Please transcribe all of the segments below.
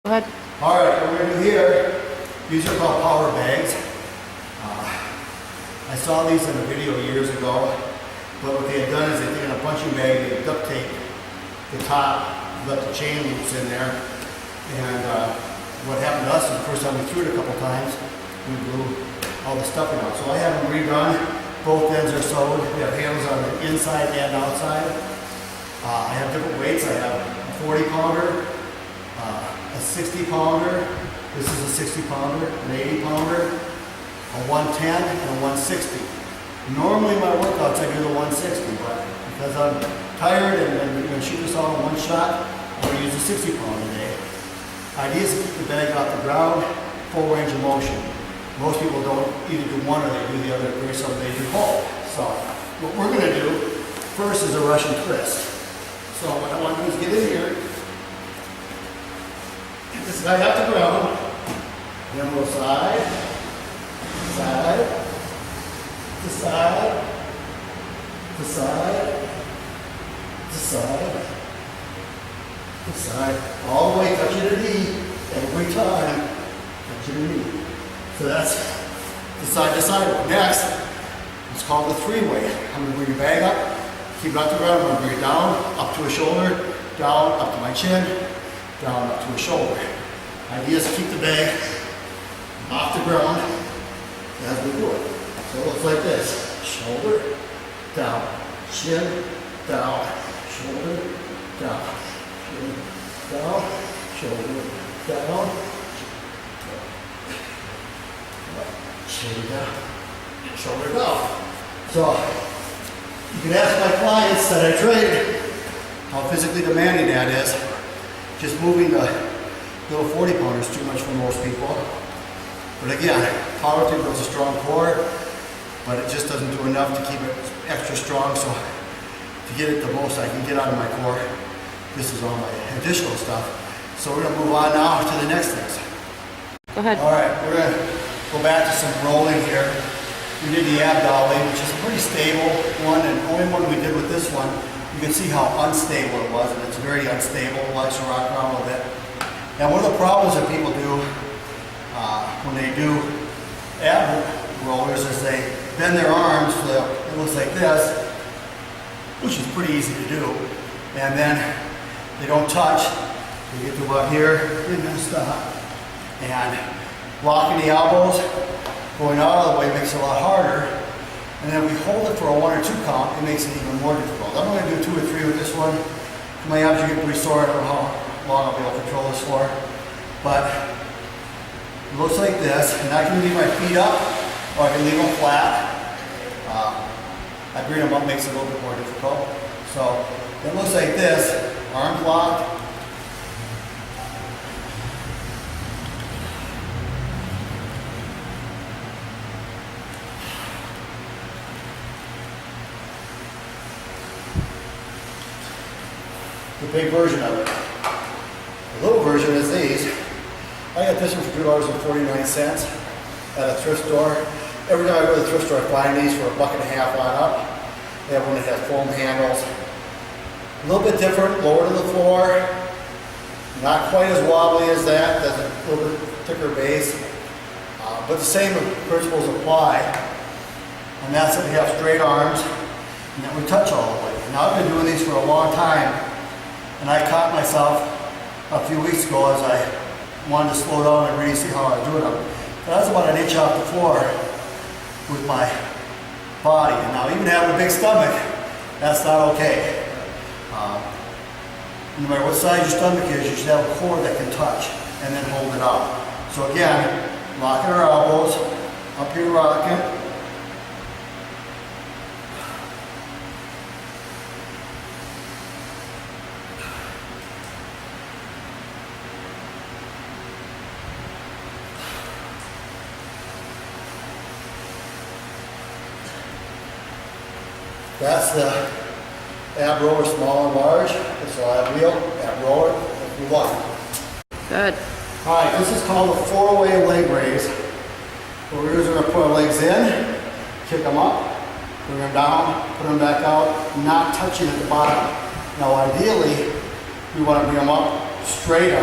Go ahead. All right, what we're going to do here, these are called power bags. I saw these in a video years ago, but what they had done is they taken a punching bag, they duct tape the top, left the chain loops in there, and what happened to us is the first time we threw it a couple times, we blew all the stuffing out. So I have them redone, both ends are sewed, we have handles on the inside and outside. I have different weights, I have a 40 pounder, a 60 pounder, this is a 60 pounder, an 80 pounder, a 110, and a 160. Normally my workouts I do the 160, but because I'm tired and I'm going to shoot this all in one shot, I'm going to use a 60 pounder today. Idea is to keep the bag off the ground, full range of motion. Most people don't either do one or they do the other, or some they do both. So what we're going to do first is a Russian twist. So what I want to do is get in here, get this guy off the ground, then we'll side, side, to side, to side, to side, to side, all the way touching the knee, every time, touching the knee. So that's the side to side one. Next, it's called the three-way. I'm going to bring your bag up, keep it off the ground, I'm going to bring it down, up to a shoulder, down, up to my chin, down, up to a shoulder. Idea is to keep the bag off the ground as we do it. So it looks like this. Shoulder, down, chin, down, shoulder, down, chin, down, shoulder, down, chin down, shoulder down. So you can ask my clients that I train how physically demanding that is. Just moving the little 40 pounder is too much for most people. But again, powerlifting builds a strong core, but it just doesn't do enough to keep it extra strong. So to get it the most I can get out of my core, this is all my additional stuff. So we're gonna move on now to the next things. Go ahead. All right, we're gonna go back to some rolling here. We did the ab dolly, which is a pretty stable one, and only one we did with this one, you can see how unstable it was, and it's very unstable. It likes to rock around a little bit. Now one of the problems that people do when they do ab rollers is they bend their arms so that it looks like this, which is pretty easy to do, and then they don't touch. They get to about here, and then stop. And blocking the elbows, going out of the way makes it a lot harder. And then we hold it for a 1 or 2 count, it makes it even more difficult. I'm going to do 2 or 3 with this one. My abs are getting pretty sore, I don't know how long I'll be able to control this for. But it looks like this, and I can leave my feet up, or I can leave them flat. I bring them up, makes it a little bit more difficult. So it looks like this, arms locked. The big version of it. The little version is these. I got this one for $2.49 at a thrift store. Every time I go to the thrift store, I find these for $1.50 on up. They have one that has foam handles. A little bit different, lower to the floor. Not quite as wobbly as that. That's a little bit thicker base. But the same principles apply. And that's that we have straight arms and that we touch all the way. Now I've been doing these for a long time. And I caught myself a few weeks ago as I wanted to slow down and really see how I was doing them. But I was about 1 inch off the floor with my body. And now even having a big stomach, that's not okay. No matter what size your stomach is, you should have a core that can touch and then hold it out. So again, locking our elbows, up here rocking. That's the ab roller, small and large. This will ab wheel, ab roller, if you want. Good. All right, this is called a 4-way leg raise. What we're going to put our legs in, kick them up, bring them down, put them back out, not touching at the bottom. Now ideally, we want to bring them up, straight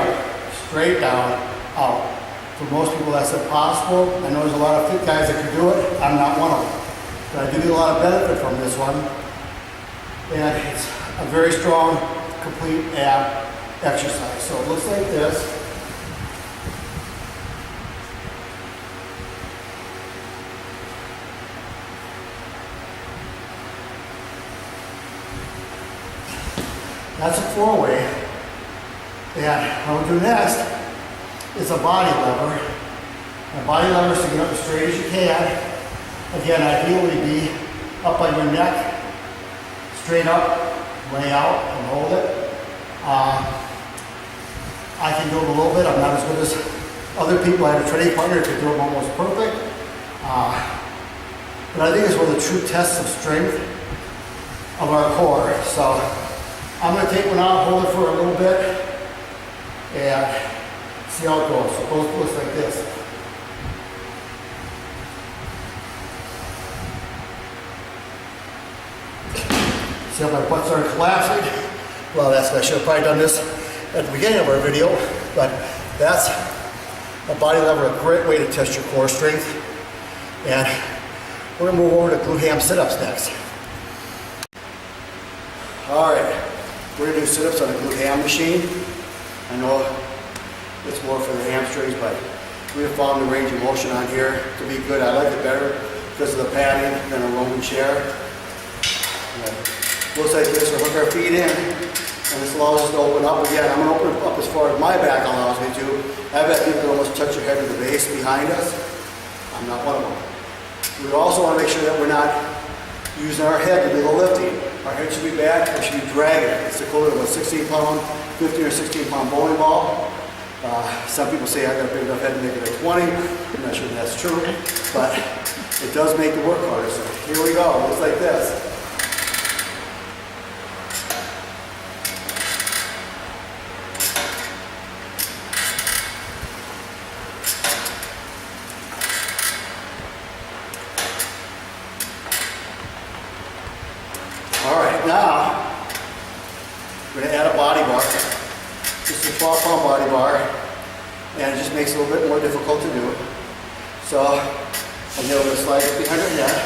straight down, out. For most people that's impossible. I know there's a lot of fit guys that can do it. I'm not one of them. But I do get a lot of benefit from this one. And it's a very strong, complete ab exercise. So it looks like this. That's a 4-way. And what we'll do next is a body lever. A body lever is to get up as straight as you can. Again, ideally be up on your neck, straight up, lay out and hold it. I can do it a little bit. I'm not as good as other people. I have a training partner who can do it almost perfect. But I think it's one of the true tests of strength of our core. So I'm going to take one out, hold it for a little bit, and see how it goes. So it goes looks like this. See how my butt started collapsing? Well, I should have probably done this at the beginning of our video, but that's a body lever, a great way to test your core strength. And we're gonna move over to glute ham sit-ups next. All right, we're gonna do sit-ups on a glute ham machine. I know it's more for the hamstrings, but we have found the range of motion on here to be good. I like it better because of the padding than a Roman chair. Looks like this, we'll hook our feet in, and this allows us to open up again. I'm going to open up as far as my back allows me to. I've had people that almost touch their head to the base behind us. I'm not one of them. We also want to make sure that we're not using our head to do the lifting. Our head should be back, we should be dragging it. It's equivalent of a 16-pound, 15 or 16-pound bowling ball. Some people say I've got a big enough head to make it a 20. I'm not sure if that's true, but it does make the work harder. So here we go, it looks like this. All right, now we're going to add a body bar, just a 12-pound body bar, and it just makes it a little bit more difficult to do. So I'm going to slide it behind your head,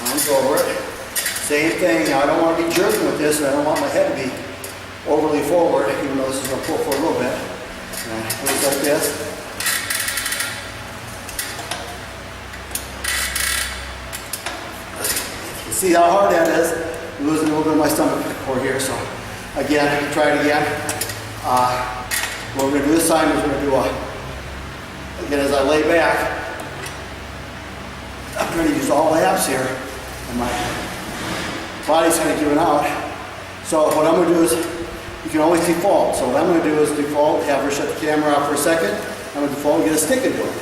arms over it. Same thing. Now I don't want to be jerking with this, and I don't want my head to be overly forward, even though this is going to pull for a little bit. And it looks like this. See how hard that is? I'm losing a little bit of my stomach core here, so again, try it again. What we're going to do this time is we're going to do again, as I lay back, I'm going to use all abs here, and my body's kind of giving out. So what I'm going to do is, you can always default. So what I'm going to do is default, have her shut the camera off for a second. I'm going to default and get a stick into it.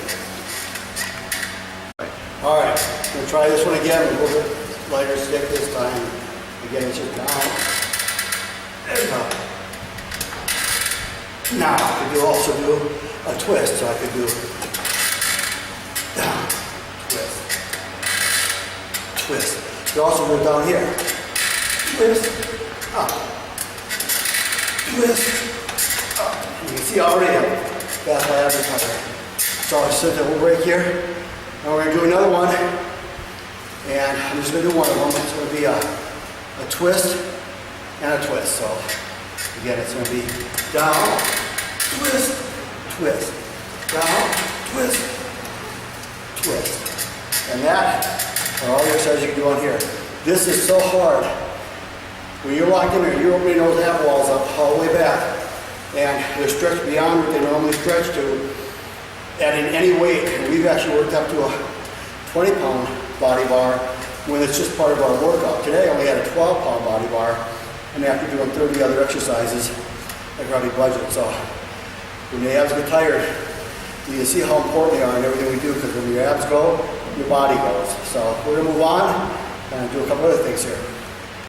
All right, I'm going to try this one again with a little bit lighter stick this time. Again, it's just down. There you go. Now I could also do a twist. So I could do down, twist, twist. You can also go down here. Twist, up, twist, up. You can see already that's my abs recovery. So I'll sit there, we'll break here. Now we're going to do another one. And I'm just going to do one of them. It's going to be a twist and a twist. So again, it's going to be down, twist, twist, down, twist, twist. And that are all the exercises you can do on here. This is so hard. When you're locked in there, you're opening those ab walls up all the way back. And they're stretched beyond what they normally stretch to. Adding any weight. And we've actually worked up to a 20-pound body bar when it's just part of our workout. Today I only had a 12-pound body bar, and after doing 30 other exercises, I probably budget. So when the abs get tired, you can see how important they are in everything we do, because when your abs go, your body goes. So we're going to move on and do a couple other things here.